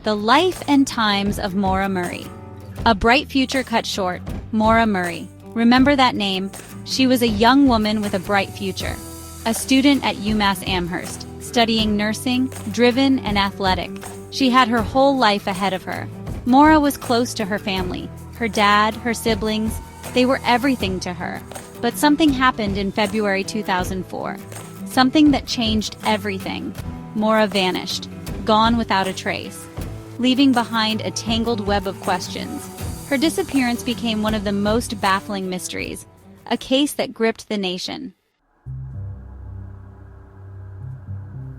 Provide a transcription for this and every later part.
The Life and Times of Maura Murray. A bright future cut short. Maura Murray. Remember that name? She was a young woman with a bright future. A student at UMass Amherst, studying nursing, driven and athletic. She had her whole life ahead of her. Maura was close to her family. Her dad, her siblings, they were everything to her. But something happened in February 2004. Something that changed everything. Maura vanished, gone without a trace, leaving behind a tangled web of questions. Her disappearance became one of the most baffling mysteries, a case that gripped the nation.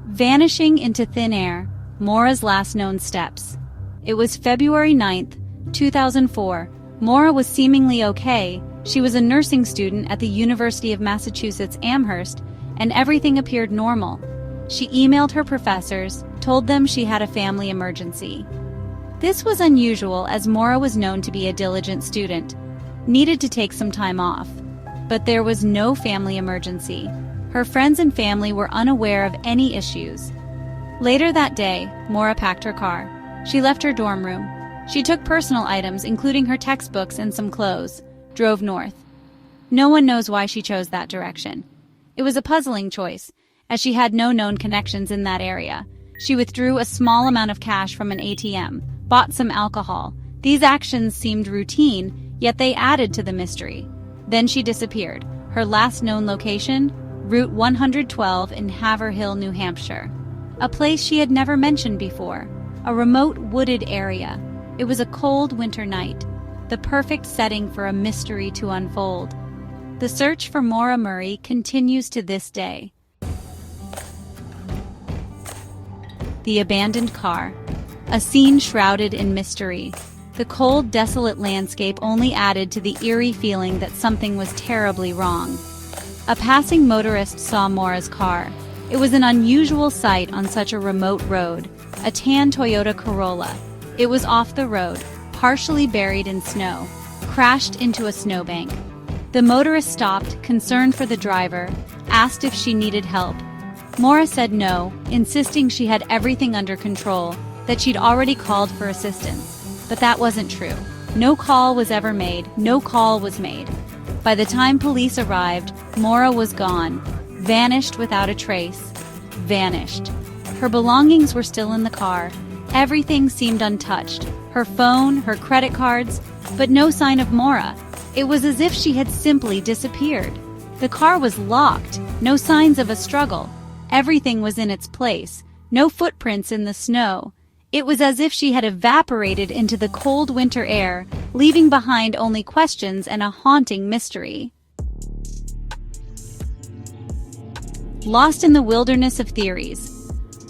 Vanishing into thin air, Maura's last known steps. It was February 9th, 2004. Maura was seemingly okay. She was a nursing student at the University of Massachusetts Amherst, and everything appeared normal. She emailed her professors, told them she had a family emergency. This was unusual as Maura was known to be a diligent student, needed to take some time off. But there was no family emergency. Her friends and family were unaware of any issues. Later that day, Maura packed her car. She left her dorm room. She took personal items, including her textbooks and some clothes, drove north. No one knows why she chose that direction. It was a puzzling choice, as she had no known connections in that area. She withdrew a small amount of cash from an ATM, bought some alcohol. These actions seemed routine, yet they added to the mystery. Then she disappeared. Her last known location? Route 112 in Haverhill, New Hampshire. A place she had never mentioned before. A remote wooded area. It was a cold winter night, the perfect setting for a mystery to unfold. The search for Maura Murray continues to this day. The abandoned car. A scene shrouded in mystery. The cold, desolate landscape only added to the eerie feeling that something was terribly wrong. A passing motorist saw Maura's car. It was an unusual sight on such a remote road, a tan Toyota Corolla. It was off the road, partially buried in snow, crashed into a snowbank. The motorist stopped, concerned for the driver, asked if she needed help. Maura said no, insisting she had everything under control, that she'd already called for assistance. But that wasn't true. No call was ever made, no call was made. By the time police arrived, Maura was gone, vanished without a trace, vanished. Her belongings were still in the car. Everything seemed untouched, her phone, her credit cards, but no sign of Maura. It was as if she had simply disappeared. The car was locked, no signs of a struggle. Everything was in its place, no footprints in the snow. It was as if she had evaporated into the cold winter air, leaving behind only questions and a haunting mystery. Lost in the wilderness of theories.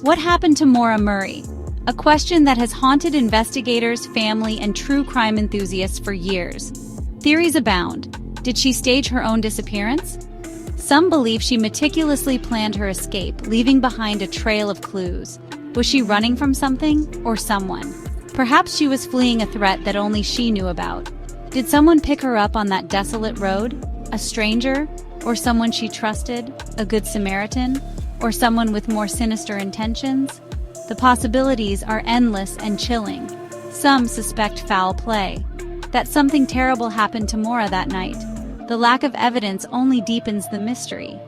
What happened to Maura Murray? A question that has haunted investigators, family, and true crime enthusiasts for years. Theories abound. Did she stage her own disappearance? Some believe she meticulously planned her escape, leaving behind a trail of clues. Was she running from something or someone? Perhaps she was fleeing a threat that only she knew about. Did someone pick her up on that desolate road? A stranger? Or someone she trusted? A good Samaritan? Or someone with more sinister intentions? The possibilities are endless and chilling. Some suspect foul play. That something terrible happened to Maura that night. The lack of evidence only deepens the mystery.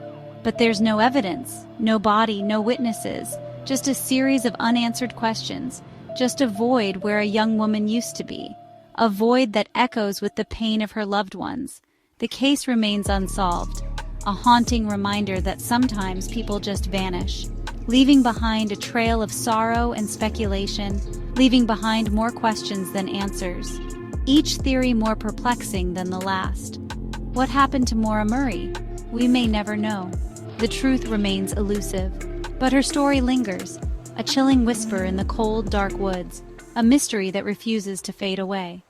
But there's no evidence, no body, no witnesses, just a series of unanswered questions, just a void where a young woman used to be, a void that echoes with the pain of her loved ones. The case remains unsolved, a haunting reminder that sometimes people just vanish, leaving behind a trail of sorrow and speculation, leaving behind more questions than answers, each theory more perplexing than the last. What happened to Maura Murray? We may never know. The truth remains elusive, but her story lingers, a chilling whisper in the cold, dark woods, a mystery that refuses to fade away.